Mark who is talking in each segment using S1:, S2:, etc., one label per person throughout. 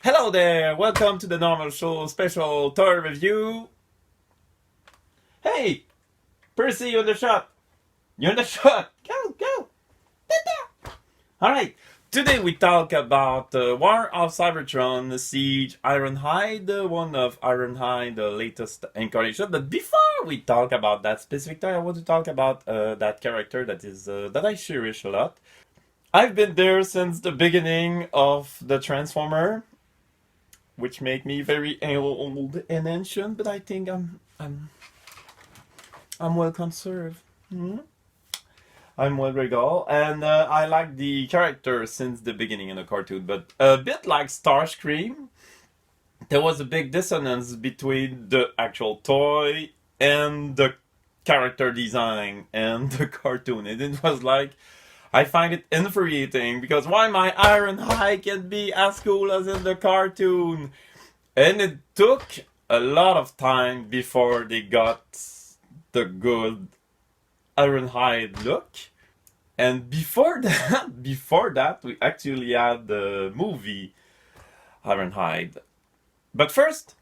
S1: Hello there, welcome to the normal show special toy review. Hey, Percy, you're in the shot. You're in the shot. Go, go. Alright, today we talk about War of Cybertron Siege Ironhide, one of Ironhide, the latest incarnation. But before we talk about that specific toy, I want to talk about that character that I cherish a lot. I've been there since the beginning of the Transformer, which make me very old and ancient, but I think I'm well conserved. Hmm? I'm well regal, and I like the character since the beginning in the cartoon. But a bit like Starscream, there was a big dissonance between the actual toy and the character design and the cartoon. And it was like I find it infuriating because why my Ironhide can be as cool as in the cartoon? And it took a lot of time before they got the good Ironhide look. And before that, we actually had the movie Ironhide. But first,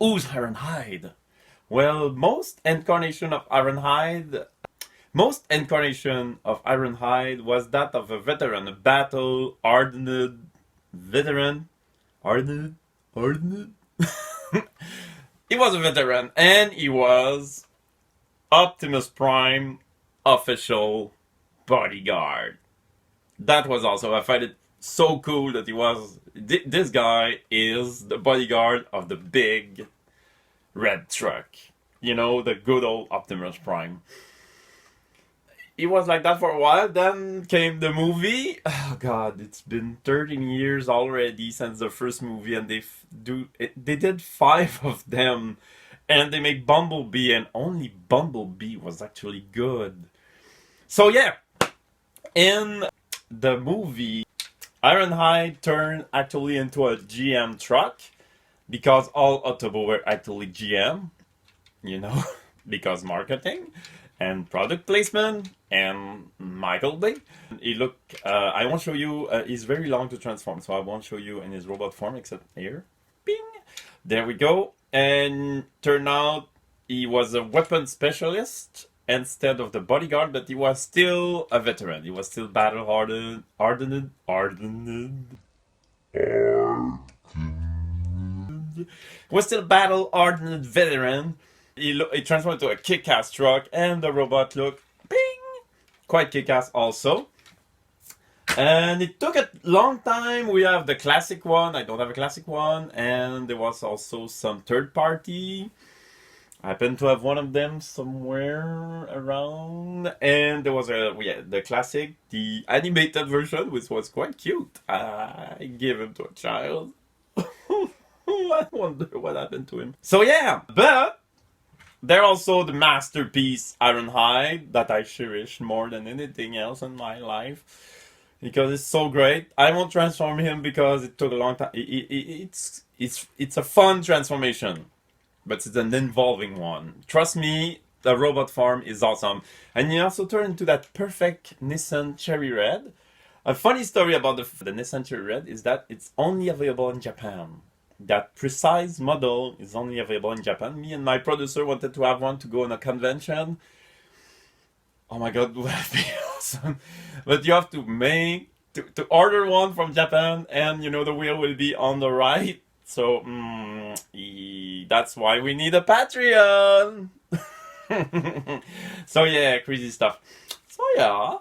S1: who's Ironhide? Well, most incarnation of Ironhide was that of a veteran, a battle hardened veteran. Hardened? He was a veteran, and he was Optimus Prime official bodyguard. That was also, I find it so cool that this guy is the bodyguard of the big red truck. You know, the good old Optimus Prime. He was like that for a while. Then came the movie. Oh God, it's been 13 years already since the first movie, and they did five of them, and they make Bumblebee, and only Bumblebee was actually good. So yeah, in the movie, Ironhide turned actually into a GM truck because all Autobo were actually GM, you know, because marketing and product placement and Michael Bay. I won't show you, he's very long to transform, so I won't show you in his robot form except here. Bing! There we go. And turned out he was a weapon specialist instead of the bodyguard, but he was still a veteran. He was still battle hardened. Was still battle hardened veteran. He transformed into a kick-ass truck, and the robot looked, bing, quite kick-ass also. And it took a long time. We have the classic one. I don't have a classic one, and there was also some third party. I happen to have one of them somewhere around, and there was the classic, the animated version, which was quite cute. I gave him to a child. I wonder what happened to him. So yeah, but they're also the masterpiece Ironhide that I cherish more than anything else in my life because it's so great. I won't transform him because it took a long time. It's a fun transformation, but it's an involving one. Trust me, the robot form is awesome, and you also turn into that perfect Nissan Cherry Red. A funny story about the Nissan Cherry Red is that it's only available in Japan. That precise model is only available in Japan. Me and my producer wanted to have one to go on a convention. Oh my god, would that be awesome? But you have to to order one from Japan, and you know the wheel will be on the right. So that's why we need a Patreon. So yeah, crazy stuff. So yeah.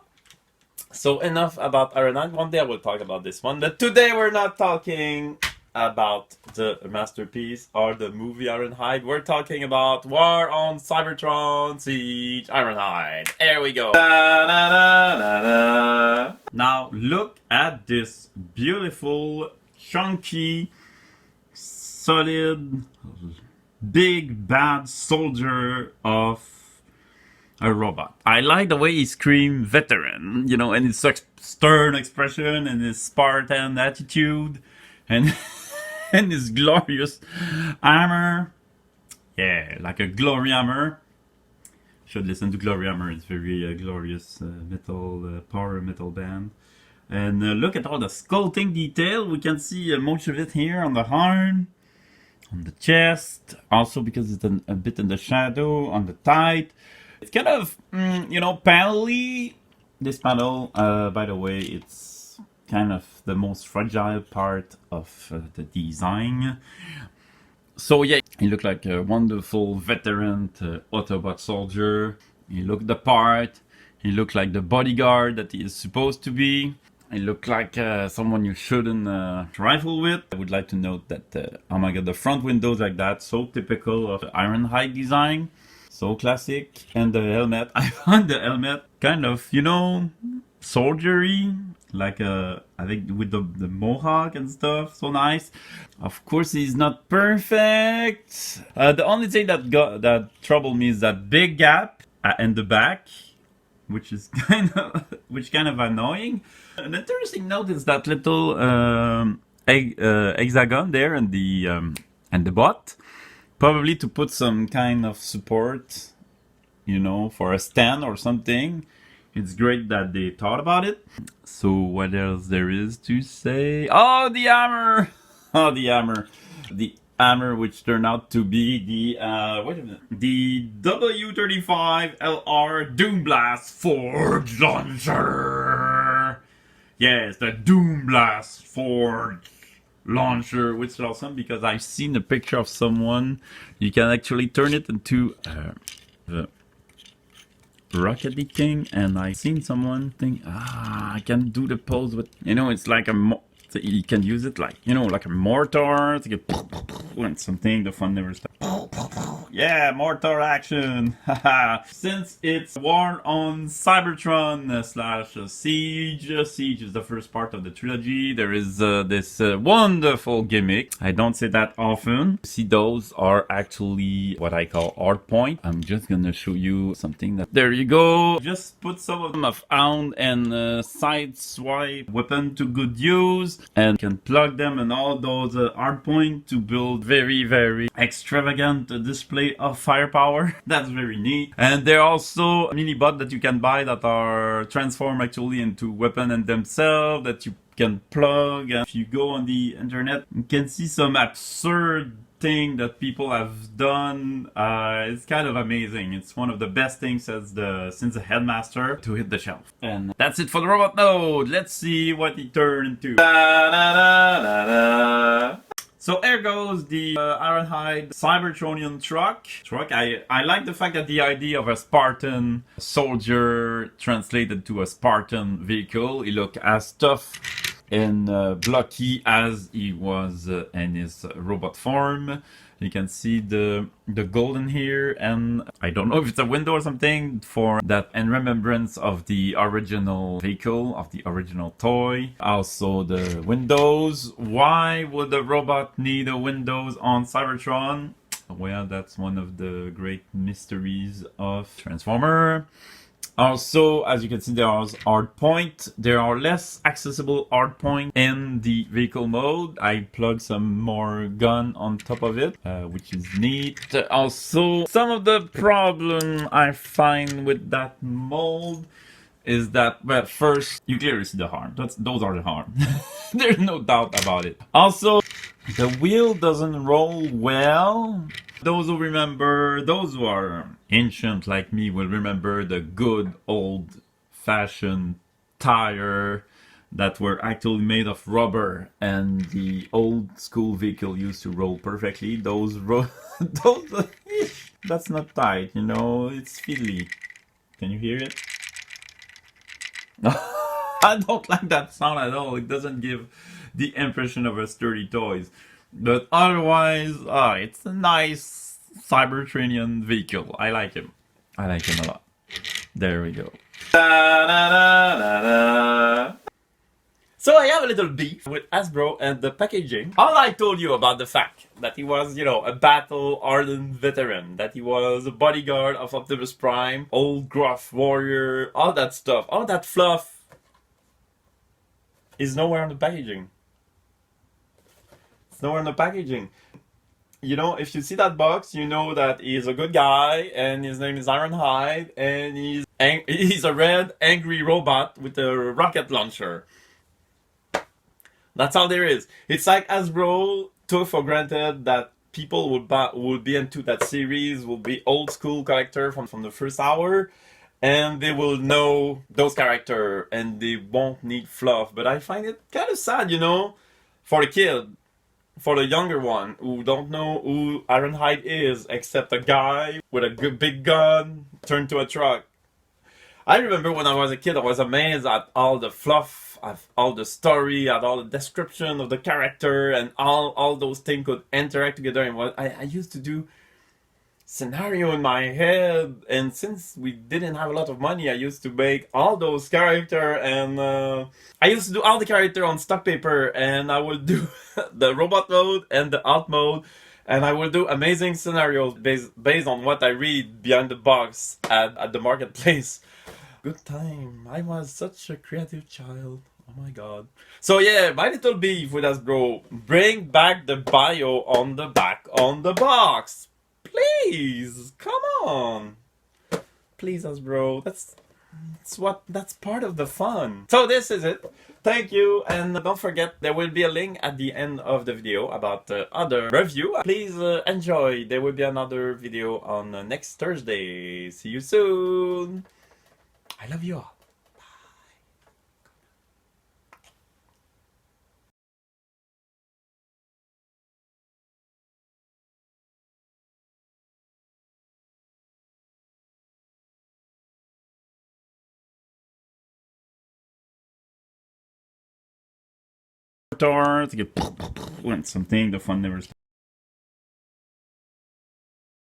S1: So enough about Ironhide. One day I will talk about this one, but today we're not talking about the masterpiece or the movie Ironhide. We're talking about War on Cybertron Siege Ironhide. There we go. Da, da, da, da, da. Now look at this beautiful, chunky, solid, big bad soldier of a robot. I like the way he screams veteran, you know, and his stern expression and his Spartan attitude and and his glorious armor. Yeah, like a glory hammer. Should listen to Glory Hammer. It's very glorious metal, power metal band. And look at all the sculpting detail. We can see most of it here on the arm, on the chest. Also because it's a bit in the shadow, on the thigh. It's kind of, you know, panel-y. This panel, by the way, it's kind of the most fragile part of the design. So yeah, he looked like a wonderful veteran Autobot soldier. He looked the part. He looked like the bodyguard that he is supposed to be. He looked like someone you shouldn't rifle with. I would like to note that, oh my god, the front windows like that, so typical of the Ironhide design. So classic. And the helmet, I found the helmet kind of, you know, soldiery. Like I think with the mohawk and stuff, so nice. Of course, he's not perfect. The only thing that troubled me is that big gap in the back, which is kind of annoying. An interesting note is that little hexagon there and the butt, probably to put some kind of support, you know, for a stand or something. It's great that they thought about it. So what else there is to say? Oh, the hammer! Oh, the hammer. The hammer, which turned out to be wait a minute. The W35LR Doomblast Forge Launcher! Yes, the Doomblast Forge Launcher, which is awesome because I've seen a picture of someone. You can actually turn it into Rocket King, and I seen someone think, I can do the pose, but you know, it's like you can use it like, you know, like a mortar to get and something. The fun never stops. Yeah, mortar action. Since it's war on Cybertron slash Siege. Siege is the first part of the trilogy. There is this wonderful gimmick. I don't say that often. See, those are actually what I call hard point. I'm just gonna show you something that. There you go. Just put some of them of hound and side swipe weapon to good use, and can plug them in all those hard point to build very, very extravagant display of firepower. That's very neat. And there are also mini bots that you can buy that are transformed actually into weapon in themselves that you can plug. And if you go on the internet, you can see some absurd thing that people have done. It's kind of amazing. It's one of the best things since the Headmaster to hit the shelf. And that's it for the robot node. Let's see what he turned into. So here goes the Ironhide Cybertronian truck. I like the fact that the idea of a Spartan soldier translated to a Spartan vehicle. He looked as tough and blocky as he was in his robot form. You can see the golden here, and I don't know if it's a window or something for that in remembrance of the original vehicle, of the original toy. Also the windows. Why would the robot need a windows on Cybertron? Well, that's one of the great mysteries of Transformer. Also, as you can see, there are hard point. There are less accessible hard point in the vehicle mode. I plugged some more gun on top of it, which is neat. Also, some of the problem I find with that mold is that, well, first, you clearly see the harm. Those are the harm. There's no doubt about it. Also, the wheel doesn't roll well. Those who are ancient like me will remember the good old-fashioned tire that were actually made of rubber, and the old school vehicle used to roll perfectly. Those that's not tight, you know, it's fiddly. Can you hear it? I don't like that sound at all. It doesn't give the impression of a sturdy toy. But otherwise, it's a nice Cybertronian vehicle. I like him. I like him a lot. There we go. So I have a little beef with Hasbro and the packaging. All I told you about the fact that he was, you know, a battle-hardened veteran, that he was a bodyguard of Optimus Prime, old gruff warrior, all that stuff, all that fluff is nowhere on the packaging. It's nowhere in the packaging. You know, if you see that box, you know that he's a good guy, and his name is Ironhide, and he's a red, angry robot with a rocket launcher. That's all there is. It's like Hasbro took for granted that people would be into that series, will be old school character from the first hour, and they will know those character and they won't need fluff. But I find it kind of sad, you know, for the kid, for the younger one who don't know who Ironhide is, except a guy with a big gun turned to a truck. I remember when I was a kid, I was amazed at all the fluff, at all the story, at all the description of the character, and all those things could interact together. And what I used to do scenario in my head, and since we didn't have a lot of money, I used to make all those character, and I used to do all the character on stock paper, and I would do the robot mode and the alt mode, and I will do amazing scenarios based on what I read behind the box at the marketplace. Good time. I was such a creative child. Oh my god. So yeah, my little beef with Hasbro, bring back the bio on the back on the box. Please, come on. Please, Hasbro. That's part of the fun. So this is it. Thank you, and don't forget there will be a link at the end of the video about the other review. Please enjoy. There will be another video on next Thursday. See you soon. I love you all. Something the fun never stops.